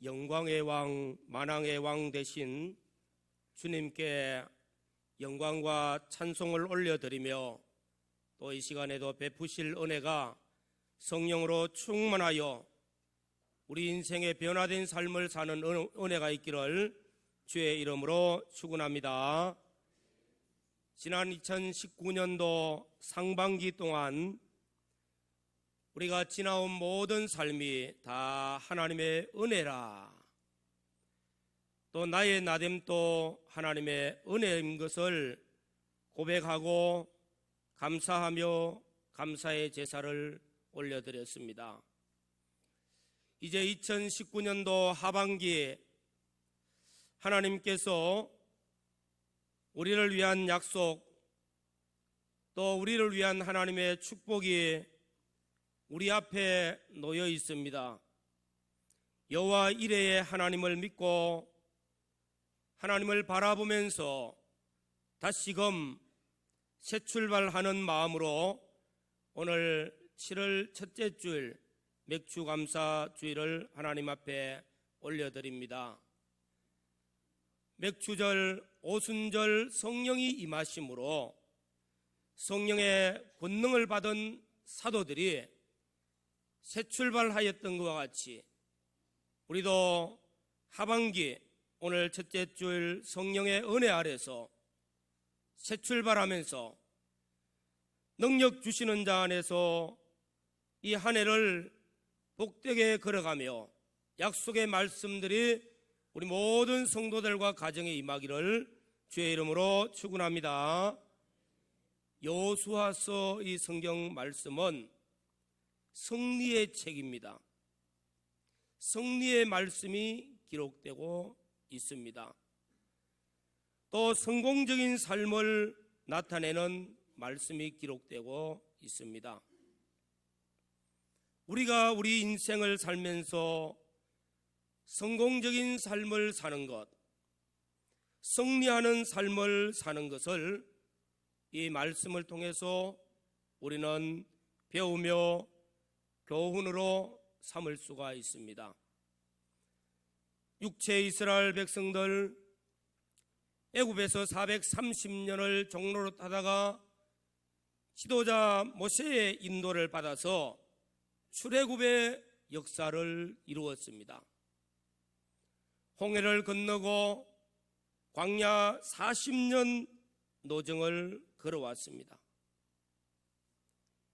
영광의 왕, 만왕의 왕 되신 주님께 영광과 찬송을 올려드리며 또 이 시간에도 베푸실 은혜가 성령으로 충만하여 우리 인생의 변화된 삶을 사는 은혜가 있기를 주의 이름으로 축원합니다. 지난 2019년도 상반기 동안 우리가 지나온 모든 삶이 다 하나님의 은혜라, 또 나의 나됨도 하나님의 은혜인 것을 고백하고 감사하며 감사의 제사를 올려드렸습니다. 이제 2019년도 하반기에 하나님께서 우리를 위한 약속, 또 우리를 위한 하나님의 축복이 우리 앞에 놓여 있습니다. 여호와 이레의 하나님을 믿고 하나님을 바라보면서 다시금 새 출발하는 마음으로 오늘 7월 첫째 주일 맥주감사 주일을 하나님 앞에 올려드립니다. 맥주절, 오순절 성령이 임하심으로 성령의 권능을 받은 사도들이 새 출발하였던 것과 같이 우리도 하반기 오늘 첫째 주일 성령의 은혜 아래서 새 출발하면서 능력 주시는 자 안에서 이 한 해를 복되게 걸어가며 약속의 말씀들이 우리 모든 성도들과 가정에 임하기를 주의 이름으로 축원합니다. 여호수아서 이 성경 말씀은 승리의 책입니다. 승리의 말씀이 기록되고 있습니다. 또 성공적인 삶을 나타내는 말씀이 기록되고 있습니다. 우리가 우리 인생을 살면서 성공적인 삶을 사는 것, 승리하는 삶을 사는 것을 이 말씀을 통해서 우리는 배우며 교훈으로 삼을 수가 있습니다. 육체 이스라엘 백성들 애굽에서 430년을 종로로 타다가 지도자 모세의 인도를 받아서 출애굽의 역사를 이루었습니다. 홍해를 건너고 광야 40년 노정을 걸어왔습니다.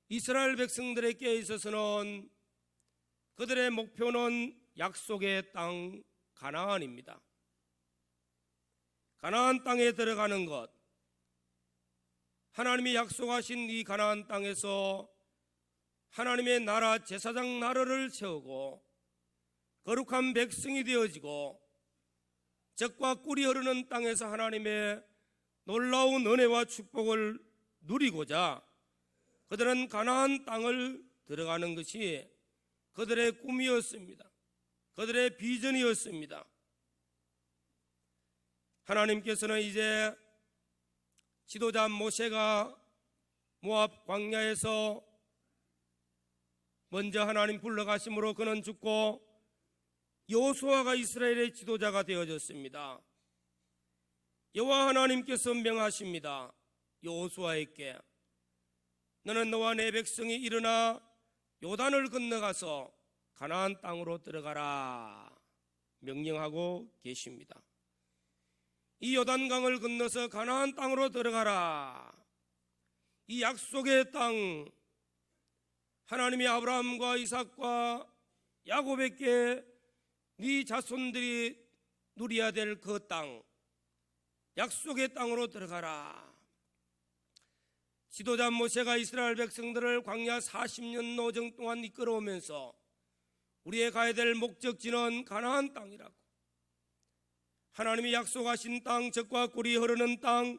이스라엘 백성들에게 있어서는 그들의 목표는 약속의 땅 가나안입니다. 가나안 땅에 들어가는 것, 하나님이 약속하신 이 가나안 땅에서 하나님의 나라 제사장 나라를 세우고 거룩한 백성이 되어지고 젖과 꿀이 흐르는 땅에서 하나님의 놀라운 은혜와 축복을 누리고자 그들은 가나안 땅을 들어가는 것이 그들의 꿈이었습니다. 그들의 비전이었습니다. 하나님께서는 이제 지도자 모세가 모압 광야에서 먼저 하나님 불러가심으로 그는 죽고 여호수아가 이스라엘의 지도자가 되어졌습니다. 여호와 하나님께서 명하십니다. 여호수아에게 너는 너와 내 백성이 일어나 요단을 건너가서 가나안 땅으로 들어가라 명령하고 계십니다. 이 요단강을 건너서 가나안 땅으로 들어가라. 이 약속의 땅, 하나님이 아브라함과 이삭과 야곱에게 네 자손들이 누려야 될 그 땅, 약속의 땅으로 들어가라. 지도자 모세가 이스라엘 백성들을 광야 40년 노정 동안 이끌어오면서 우리의 가야 될 목적지는 가나안 땅이라고, 하나님이 약속하신 땅, 젖과 꿀이 흐르는 땅,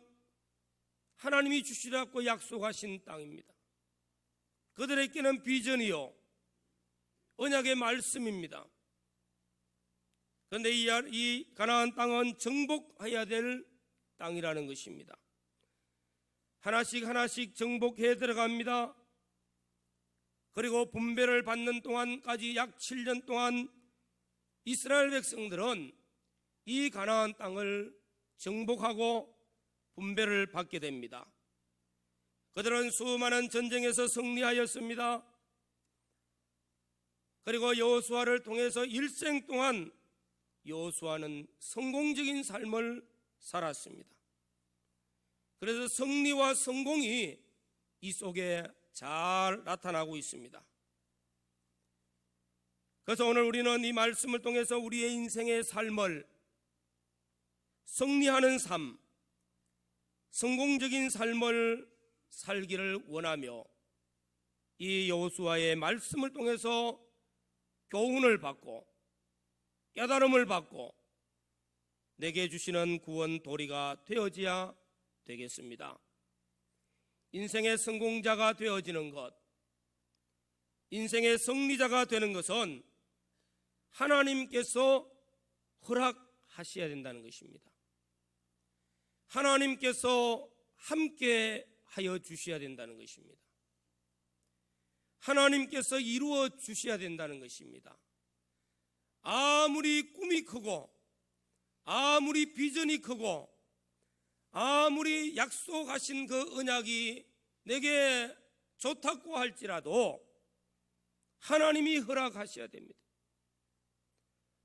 하나님이 주시라고 약속하신 땅입니다. 그들에게는 비전이요 언약의 말씀입니다. 그런데 이 가나안 땅은 정복해야 될 땅이라는 것입니다. 하나씩 하나씩 정복해 들어갑니다. 그리고 분배를 받는 동안까지 약 7년 동안 이스라엘 백성들은 이 가나안 땅을 정복하고 분배를 받게 됩니다. 그들은 수많은 전쟁에서 승리하였습니다. 그리고 여호수아를 통해서 일생 동안 여호수아는 성공적인 삶을 살았습니다. 그래서 승리와 성공이 이 속에 잘 나타나고 있습니다. 그래서 오늘 우리는 이 말씀을 통해서 우리의 인생의 삶을 승리하는 삶, 성공적인 삶을 살기를 원하며 이 여호수아의 말씀을 통해서 교훈을 받고 깨달음을 받고 내게 주시는 구원 도리가 되어져야 되겠습니다. 인생의 성공자가 되어지는 것, 인생의 승리자가 되는 것은 하나님께서 허락하셔야 된다는 것입니다. 하나님께서 함께 하여 주셔야 된다는 것입니다. 하나님께서 이루어 주셔야 된다는 것입니다. 아무리 꿈이 크고 아무리 비전이 크고 아무리 약속하신 그 언약이 내게 좋다고 할지라도 하나님이 허락하셔야 됩니다.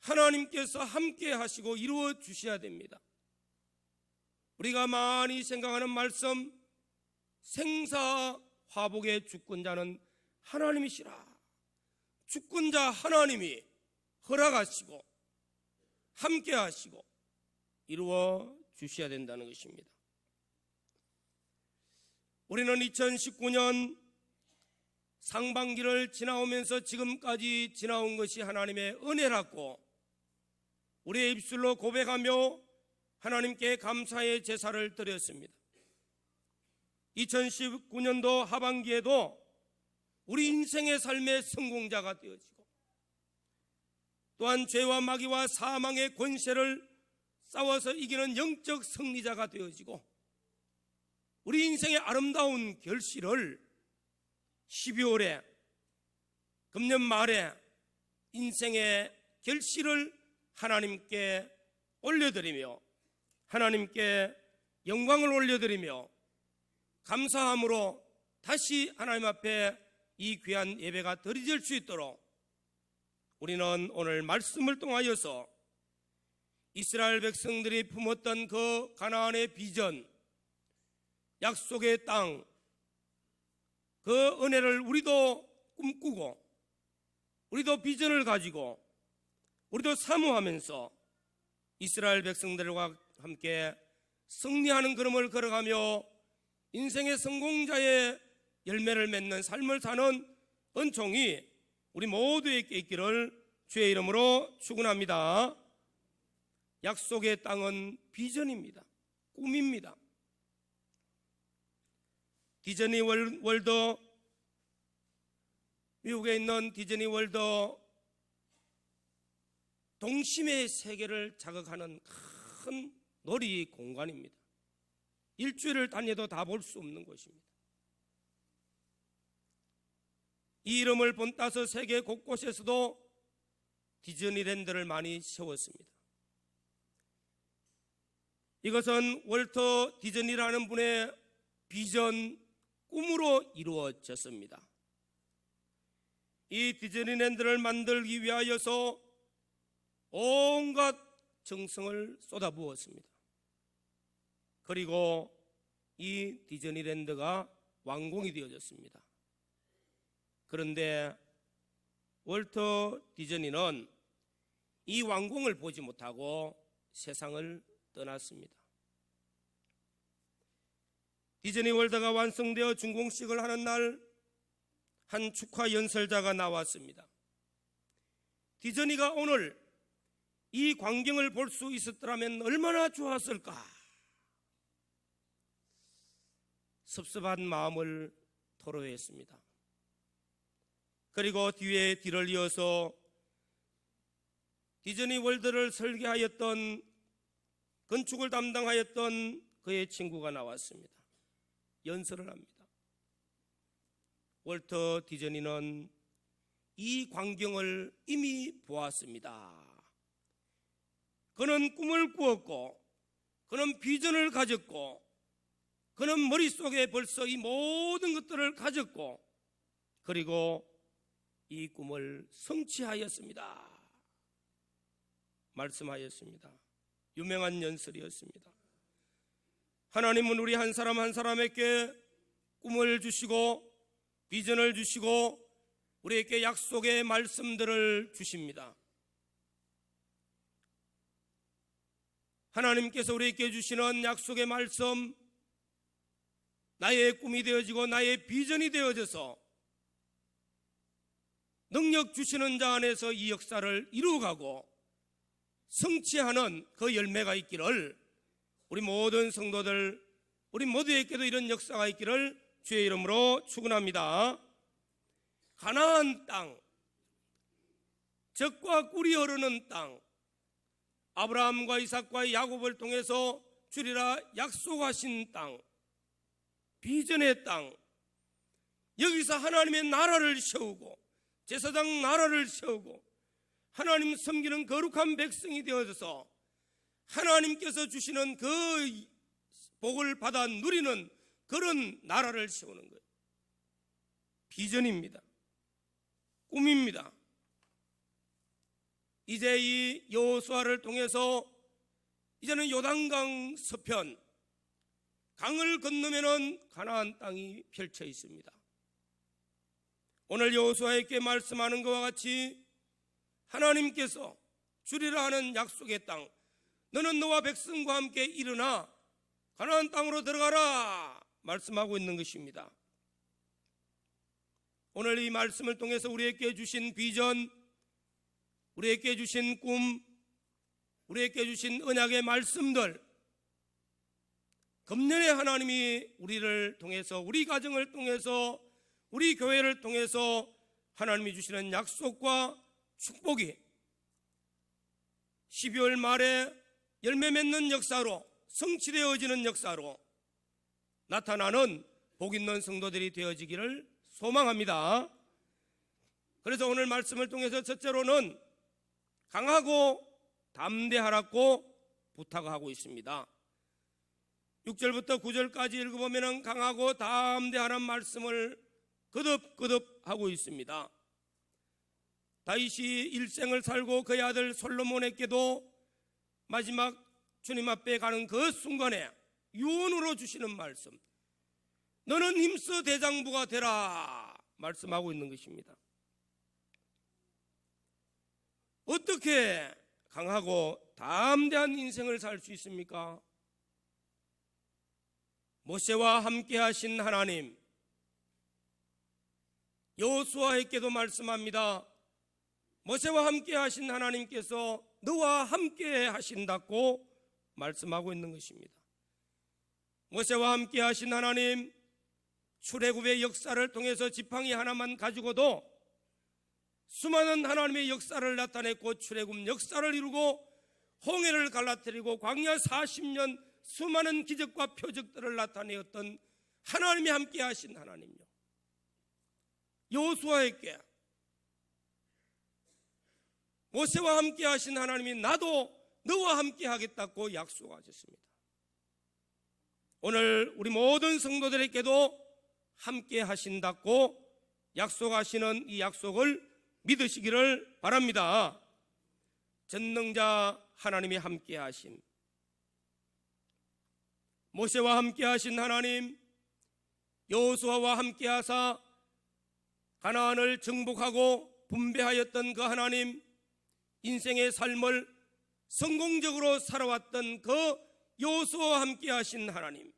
하나님께서 함께 하시고 이루어 주셔야 됩니다. 우리가 많이 생각하는 말씀, 생사화복의 주권자는 하나님이시라. 주권자 하나님이 허락하시고 함께 하시고 이루어 주셔야 된다는 것입니다. 우리는 2019년 상반기를 지나오면서 지금까지 지나온 것이 하나님의 은혜라고 우리의 입술로 고백하며 하나님께 감사의 제사를 드렸습니다. 2019년도 하반기에도 우리 인생의 삶의 성공자가 되어지고 또한 죄와 마귀와 사망의 권세를 싸워서 이기는 영적 승리자가 되어지고 우리 인생의 아름다운 결실을 12월에 금년 말에 인생의 결실을 하나님께 올려드리며 하나님께 영광을 올려드리며 감사함으로 다시 하나님 앞에 이 귀한 예배가 드려질 수 있도록 우리는 오늘 말씀을 통하여서 이스라엘 백성들이 품었던 그 가나안의 비전, 약속의 땅, 그 은혜를 우리도 꿈꾸고 우리도 비전을 가지고 우리도 사모하면서 이스라엘 백성들과 함께 승리하는 걸음을 걸어가며 인생의 성공자의 열매를 맺는 삶을 사는 은총이 우리 모두에게 있기를 주의 이름으로 축원합니다. 약속의 땅은 비전입니다. 꿈입니다. 디즈니 월드, 미국에 있는 디즈니 월드 동심의 세계를 자극하는 큰 놀이 공간입니다. 일주일을 다녀도 다 볼 수 없는 곳입니다. 이 이름을 본따서 세계 곳곳에서도 디즈니랜드를 많이 세웠습니다. 이것은 월터 디즈니라는 분의 비전, 꿈으로 이루어졌습니다. 이 디즈니랜드를 만들기 위하여서 온갖 정성을 쏟아부었습니다. 그리고 이 디즈니랜드가 완공이 되어졌습니다. 그런데 월터 디즈니는 이 완공을 보지 못하고 세상을 떠났습니다. 디즈니 월드가 완성되어 준공식을 하는 날 한 축하 연설자가 나왔습니다. 디즈니가 오늘 이 광경을 볼 수 있었더라면 얼마나 좋았을까. 섭섭한 마음을 토로했습니다. 그리고 뒤에 뒤를 이어서 디즈니 월드를 설계하였던, 건축을 담당하였던 그의 친구가 나왔습니다. 연설을 합니다. 월터 디즈니는 이 광경을 이미 보았습니다. 그는 꿈을 꾸었고 그는 비전을 가졌고 그는 머릿속에 벌써 이 모든 것들을 가졌고 그리고 이 꿈을 성취하였습니다. 말씀하였습니다. 유명한 연설이었습니다. 하나님은 우리 한 사람 한 사람에게 꿈을 주시고 비전을 주시고 우리에게 약속의 말씀들을 주십니다. 하나님께서 우리에게 주시는 약속의 말씀, 나의 꿈이 되어지고 나의 비전이 되어져서 능력 주시는 자 안에서 이 역사를 이루어가고 성취하는 그 열매가 있기를 우리 모든 성도들, 우리 모두에게도 이런 역사가 있기를 주의 이름으로 축원합니다. 가나안 땅, 젖과 꿀이 흐르는 땅, 아브라함과 이삭과 야곱을 통해서 주리라 약속하신 땅, 비전의 땅, 여기서 하나님의 나라를 세우고 제사장 나라를 세우고 하나님 섬기는 거룩한 백성이 되어져서 하나님께서 주시는 그 복을 받아 누리는 그런 나라를 세우는 거예요. 비전입니다. 꿈입니다. 이제 이 여호수아를 통해서 이제는 요단강 서편, 강을 건너면은 가나안 땅이 펼쳐 있습니다. 오늘 여호수아에게 말씀하는 것과 같이 하나님께서 주리라 하는 약속의 땅, 너는 너와 백성과 함께 일어나 가나안 땅으로 들어가라 말씀하고 있는 것입니다. 오늘 이 말씀을 통해서 우리에게 주신 비전, 우리에게 주신 꿈, 우리에게 주신 언약의 말씀들, 금년에 하나님이 우리를 통해서, 우리 가정을 통해서, 우리 교회를 통해서 하나님이 주시는 약속과 축복이 12월 말에 열매 맺는 역사로, 성취되어지는 역사로 나타나는 복 있는 성도들이 되어지기를 소망합니다. 그래서 오늘 말씀을 통해서 첫째로는 강하고 담대하라고 부탁하고 있습니다. 6절부터 9절까지 읽어보면 강하고 담대하라는 말씀을 거듭거듭 하고 있습니다. 다윗이 일생을 살고 그의 아들 솔로몬에게도 마지막 주님 앞에 가는 그 순간에 유언으로 주시는 말씀, 너는 힘써 대장부가 되라 말씀하고 있는 것입니다. 어떻게 강하고 담대한 인생을 살 수 있습니까? 모세와 함께 하신 하나님, 여호수아에게도 말씀합니다. 모세와 함께 하신 하나님께서 너와 함께 하신다고 말씀하고 있는 것입니다. 모세와 함께 하신 하나님, 출애굽의 역사를 통해서 지팡이 하나만 가지고도 수많은 하나님의 역사를 나타냈고 출애굽 역사를 이루고 홍해를 갈라뜨리고 광야 40년 수많은 기적과 표적들을 나타내었던 하나님이 함께 하신 하나님요, 여호수아에게 모세와 함께 하신 하나님이 나도 너와 함께 하겠다고 약속하셨습니다. 오늘 우리 모든 성도들에게도 함께 하신다고 약속하시는 이 약속을 믿으시기를 바랍니다. 전능자 하나님이 함께 하신, 모세와 함께 하신 하나님, 여호수아와 함께 하사 가나안을 정복하고 분배하였던 그 하나님, 인생의 삶을 성공적으로 살아왔던 그 여호수아와 함께 하신 하나님,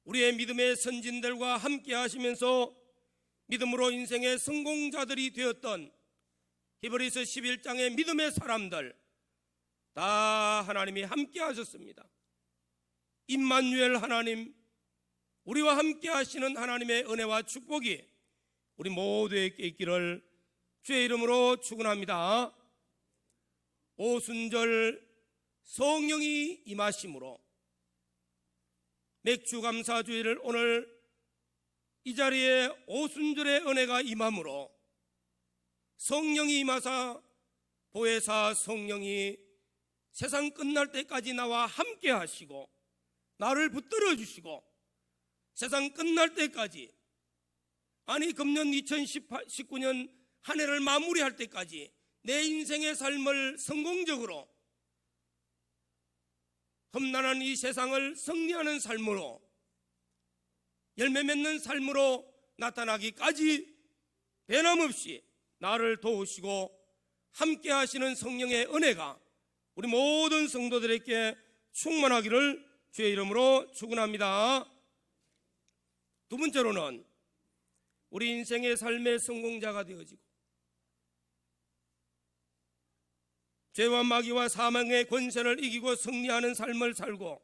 우리의 믿음의 선진들과 함께 하시면서 믿음으로 인생의 성공자들이 되었던 히브리서 11장의 믿음의 사람들 다 하나님이 함께 하셨습니다. 임마누엘 하나님, 우리와 함께 하시는 하나님의 은혜와 축복이 우리 모두에게 있기를 주의 이름으로 축원합니다. 오순절 성령이 임하심으로 맥주감사주일을 오늘 이 자리에 오순절의 은혜가 임함으로 성령이 임하사 보혜사 성령이 세상 끝날 때까지 나와 함께 하시고 나를 붙들어 주시고 세상 끝날 때까지, 아니 금년 2019년 한 해를 마무리할 때까지 내 인생의 삶을 성공적으로, 험난한 이 세상을 승리하는 삶으로, 열매 맺는 삶으로 나타나기까지 변함없이 나를 도우시고 함께 하시는 성령의 은혜가 우리 모든 성도들에게 충만하기를 주의 이름으로 축원합니다. 두 번째로는 우리 인생의 삶의 성공자가 되어지고 죄와 마귀와 사망의 권세를 이기고 승리하는 삶을 살고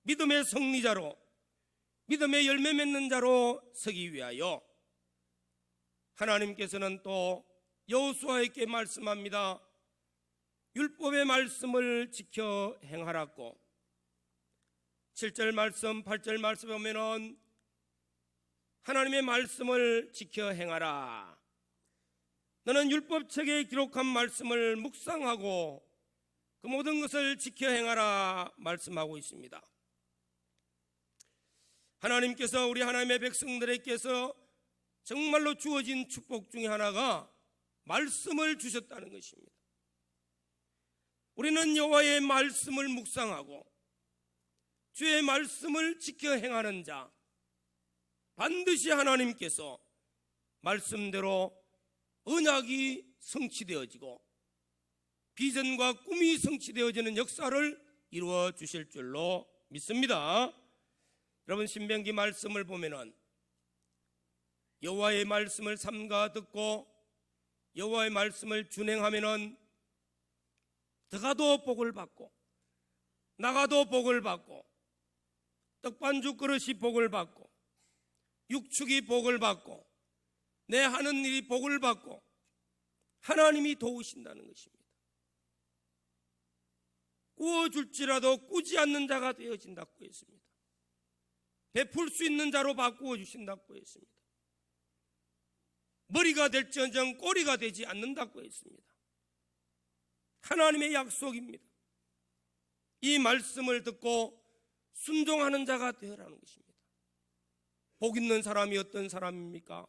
믿음의 승리자로, 믿음의 열매 맺는 자로 서기 위하여 하나님께서는 또 여호수아에게 말씀합니다. 율법의 말씀을 지켜 행하라고. 7절 말씀, 8절 말씀에 보면은 하나님의 말씀을 지켜 행하라. 너는 율법책에 기록한 말씀을 묵상하고 그 모든 것을 지켜 행하라 말씀하고 있습니다. 하나님께서 우리 하나님의 백성들에게서 정말로 주어진 축복 중에 하나가 말씀을 주셨다는 것입니다. 우리는 여호와의 말씀을 묵상하고 주의 말씀을 지켜 행하는 자, 반드시 하나님께서 말씀대로 언약이 성취되어지고 비전과 꿈이 성취되어지는 역사를 이루어 주실 줄로 믿습니다. 여러분, 신명기 말씀을 보면은 여호와의 말씀을 삼가 듣고 여호와의 말씀을 준행하면은 들어가도 복을 받고 나가도 복을 받고 떡반죽 그릇이 복을 받고 육축이 복을 받고 내 하는 일이 복을 받고 하나님이 도우신다는 것입니다. 구워줄지라도 꾸지 않는 자가 되어진다고 했습니다. 베풀 수 있는 자로 바꾸어 주신다고 했습니다. 머리가 될지언정 꼬리가 되지 않는다고 했습니다. 하나님의 약속입니다. 이 말씀을 듣고 순종하는 자가 되어라는 것입니다. 복 있는 사람이 어떤 사람입니까?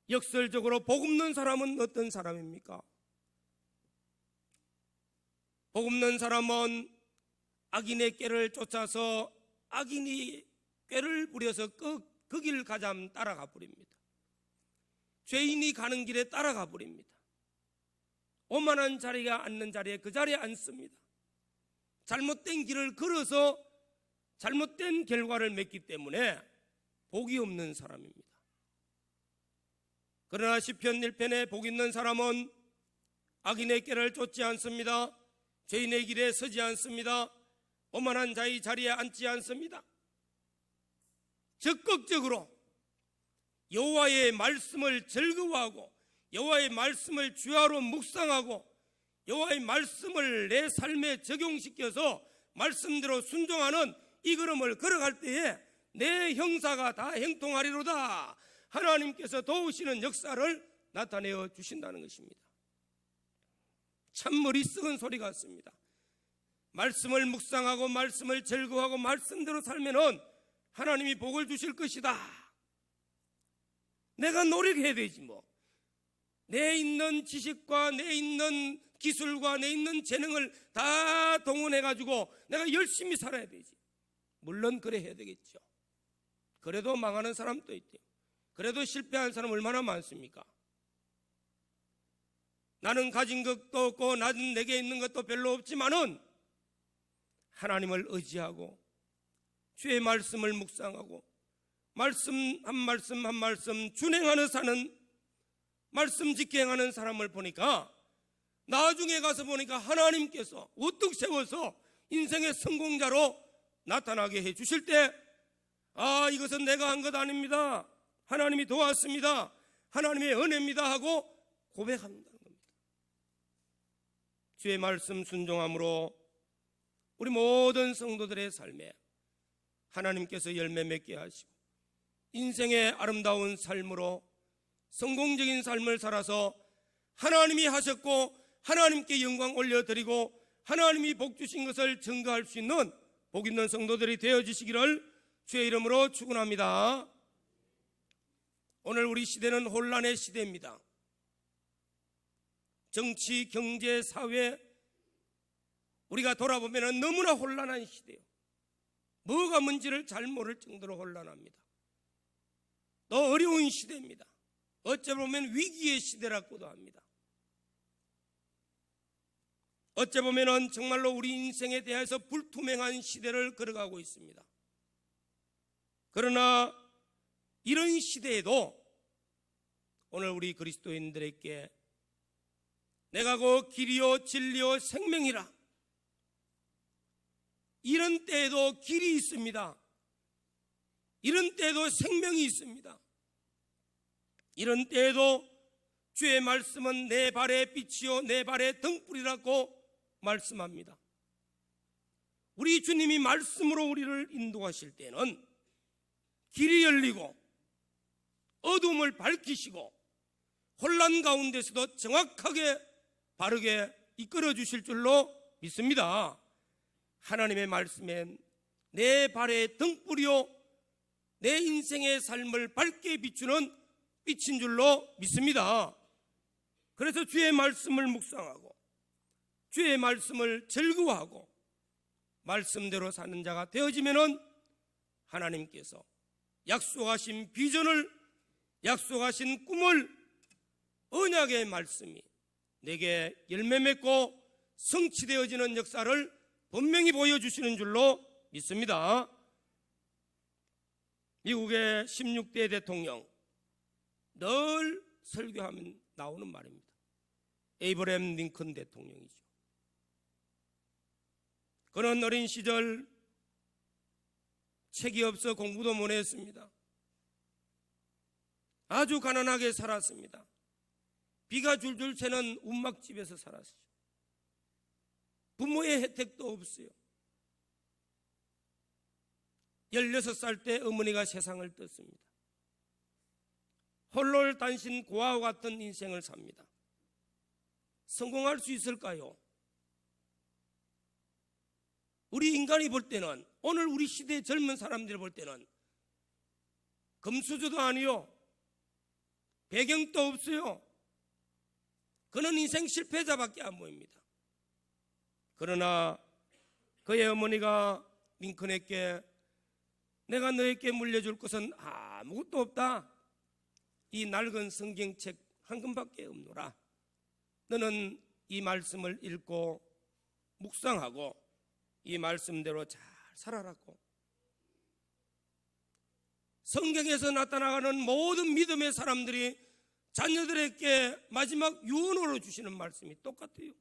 역설적으로 복 없는 사람은 어떤 사람입니까? 복 없는 사람은 악인의 꾀를 쫓아서 악인이 꾀를 부려서 그 길 가자면 따라가 버립니다. 죄인이 가는 길에 따라가 버립니다. 오만한 자리가 앉는 자리에 그 자리에 앉습니다. 잘못된 길을 걸어서 잘못된 결과를 맺기 때문에 복이 없는 사람입니다. 그러나 시편 1편에 복 있는 사람은 악인의 꾀를 쫓지 않습니다. 죄인의 길에 서지 않습니다. 오만한 자의 자리에 앉지 않습니다. 적극적으로 여호와의 말씀을 즐거워하고 여호와의 말씀을 주야로 묵상하고 여호와의 말씀을 내 삶에 적용시켜서 말씀대로 순종하는 이 걸음을 걸어갈 때에 내 형사가 다 형통하리로다. 하나님께서 도우시는 역사를 나타내어 주신다는 것입니다. 참 머리 썩은 소리 같습니다. 말씀을 묵상하고 말씀을 즐거워하고 말씀대로 살면은 하나님이 복을 주실 것이다. 내가 노력해야 되지 뭐. 내 있는 지식과 내 있는 기술과 내 있는 재능을 다 동원해가지고 내가 열심히 살아야 되지. 물론 그래 해야 되겠죠. 그래도 망하는 사람도 있대요. 그래도 실패한 사람 얼마나 많습니까? 나는 가진 것도 없고 나는 내게 있는 것도 별로 없지만은 하나님을 의지하고 주의 말씀을 묵상하고 말씀 한 말씀 한 말씀 준행하는 사는 말씀 지켜 행하는 사람을 보니까 나중에 가서 보니까 하나님께서 우뚝 세워서 인생의 성공자로 나타나게 해 주실 때, 아, 이것은 내가 한 것 아닙니다. 하나님이 도왔습니다. 하나님의 은혜입니다 하고 고백한다는 겁니다. 주의 말씀 순종함으로 우리 모든 성도들의 삶에 하나님께서 열매 맺게 하시고 인생의 아름다운 삶으로 성공적인 삶을 살아서 하나님이 하셨고 하나님께 영광 올려드리고 하나님이 복 주신 것을 증거할 수 있는 복 있는 성도들이 되어주시기를 주의 이름으로 축원합니다. 오늘 우리 시대는 혼란의 시대입니다. 정치, 경제, 사회 우리가 돌아보면 너무나 혼란한 시대예요. 뭐가 뭔지를 잘 모를 정도로 혼란합니다. 또 어려운 시대입니다. 어쩌보면 위기의 시대라고도 합니다. 어쩌보면 정말로 우리 인생에 대해서 불투명한 시대를 걸어가고 있습니다. 그러나 이런 시대에도 오늘 우리 그리스도인들에게 내가 곧 길이요 진리요 생명이라, 이런 때에도 길이 있습니다. 이런 때에도 생명이 있습니다. 이런 때에도 주의 말씀은 내 발의 빛이요 내 발의 등불이라고 말씀합니다. 우리 주님이 말씀으로 우리를 인도하실 때는 길이 열리고 어둠을 밝히시고 혼란 가운데서도 정확하게 바르게 이끌어 주실 줄로 믿습니다. 하나님의 말씀엔 내 발의 등불이요 내 인생의 삶을 밝게 비추는 빛인 줄로 믿습니다. 그래서 주의 말씀을 묵상하고 주의 말씀을 즐거워하고 말씀대로 사는 자가 되어지면은 하나님께서 약속하신 비전을, 약속하신 꿈을, 언약의 말씀이 내게 열매 맺고 성취되어지는 역사를 분명히 보여주시는 줄로 믿습니다. 미국의 16대 대통령, 늘 설교하면 나오는 말입니다. 에이브러햄 링컨 대통령이죠. 그는 어린 시절 책이 없어 공부도 못했습니다. 아주 가난하게 살았습니다. 비가 줄줄 새는 운막집에서 살았어요. 부모의 혜택도 없어요. 16살 때 어머니가 세상을 떴습니다. 홀로 단신 고아와 같은 인생을 삽니다. 성공할 수 있을까요? 우리 인간이 볼 때는, 오늘 우리 시대의 젊은 사람들이 볼 때는 금수저도 아니요, 배경도 없어요. 그는 인생 실패자밖에 안 보입니다. 그러나 그의 어머니가 링컨에게 내가 너에게 물려줄 것은 아무것도 없다. 이 낡은 성경책 한 권밖에 없노라. 너는 이 말씀을 읽고 묵상하고 이 말씀대로 잘 살아라고. 성경에서 나타나가는 모든 믿음의 사람들이 자녀들에게 마지막 유언으로 주시는 말씀이 똑같아요.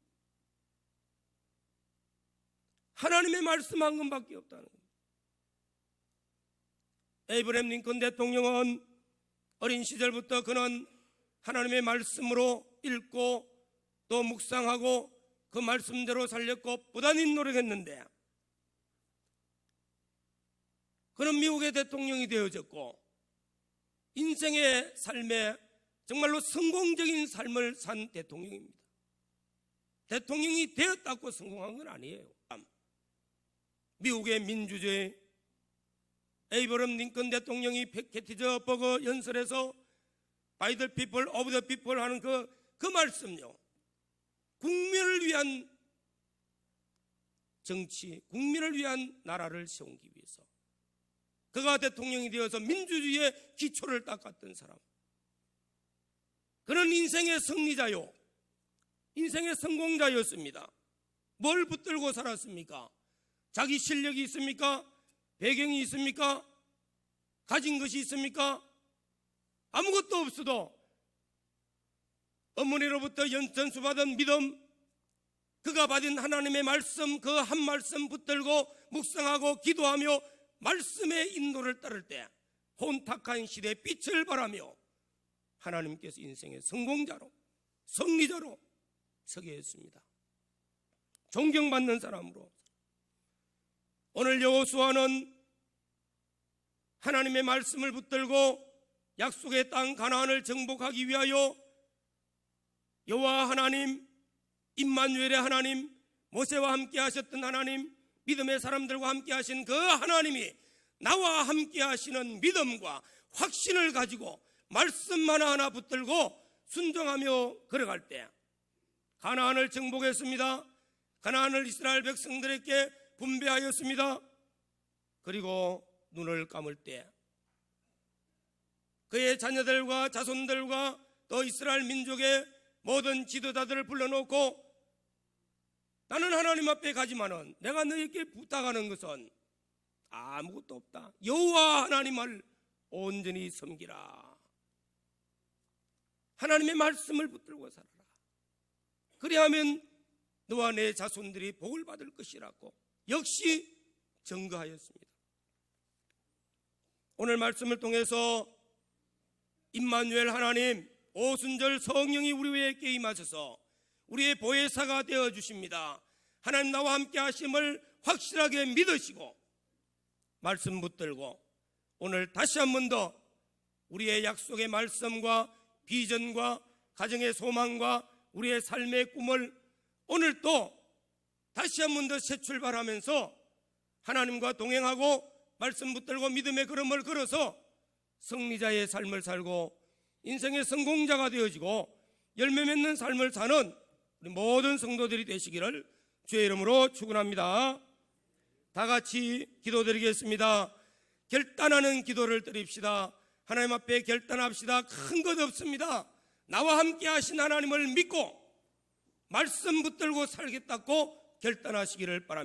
하나님의 말씀 한 권밖에 없다는 겁니다. 에이브러햄 링컨 대통령은 어린 시절부터 그는 하나님의 말씀으로 읽고 또 묵상하고 그 말씀대로 살렸고 부단히 노력했는데, 그는 미국의 대통령이 되어졌고 인생의 삶에 정말로 성공적인 삶을 산 대통령입니다. 대통령이 되었다고 성공한 건 아니에요. 미국의 민주주의, 에이브러햄 링컨 대통령이 게티즈버그 연설에서 By the people, of the people 하는 그 말씀요, 국민을 위한 정치, 국민을 위한 나라를 세우기 위해서 그가 대통령이 되어서 민주주의의 기초를 닦았던 사람. 그는 인생의 승리자요, 인생의 성공자였습니다. 뭘 붙들고 살았습니까? 자기 실력이 있습니까? 배경이 있습니까? 가진 것이 있습니까? 아무것도 없어도 어머니로부터 전수받은 믿음, 그가 받은 하나님의 말씀, 그 한 말씀 붙들고 묵상하고 기도하며 말씀의 인도를 따를 때 혼탁한 시대의 빛을 발하며 하나님께서 인생의 성공자로, 승리자로 서게 했습니다. 존경받는 사람으로. 오늘 여호수아는 하나님의 말씀을 붙들고 약속의 땅 가나안을 정복하기 위하여 여호와 하나님, 임마누엘의 하나님, 모세와 함께 하셨던 하나님, 믿음의 사람들과 함께 하신 그 하나님이 나와 함께 하시는 믿음과 확신을 가지고 말씀 하나하나 붙들고 순종하며 걸어갈 때 가나안을 정복했습니다. 가나안을 이스라엘 백성들에게 분배하였습니다. 그리고 눈을 감을 때 그의 자녀들과 자손들과 또 이스라엘 민족의 모든 지도자들을 불러놓고 나는 하나님 앞에 가지만은 내가 너에게 부탁하는 것은 아무것도 없다. 여호와 하나님을 온전히 섬기라. 하나님의 말씀을 붙들고 살아라. 그리하면 너와 내 자손들이 복을 받을 것이라고 역시 증거하였습니다. 오늘 말씀을 통해서 임마누엘 하나님, 오순절 성령이 우리에게 임하셔서 우리의 보혜사가 되어 주십니다. 하나님 나와 함께 하심을 확실하게 믿으시고 말씀 붙들고 오늘 다시 한 번 더 우리의 약속의 말씀과 비전과 가정의 소망과 우리의 삶의 꿈을 오늘 또 다시 한 번 더 새 출발하면서 하나님과 동행하고 말씀 붙들고 믿음의 걸음을 걸어서 승리자의 삶을 살고 인생의 성공자가 되어지고 열매 맺는 삶을 사는 우리 모든 성도들이 되시기를 주의 이름으로 축원합니다. 다 같이 기도드리겠습니다. 결단하는 기도를 드립시다. 하나님 앞에 결단합시다. 큰 것 없습니다. 나와 함께 하신 하나님을 믿고 말씀 붙들고 살겠다고 결단하시기를 바랍니다.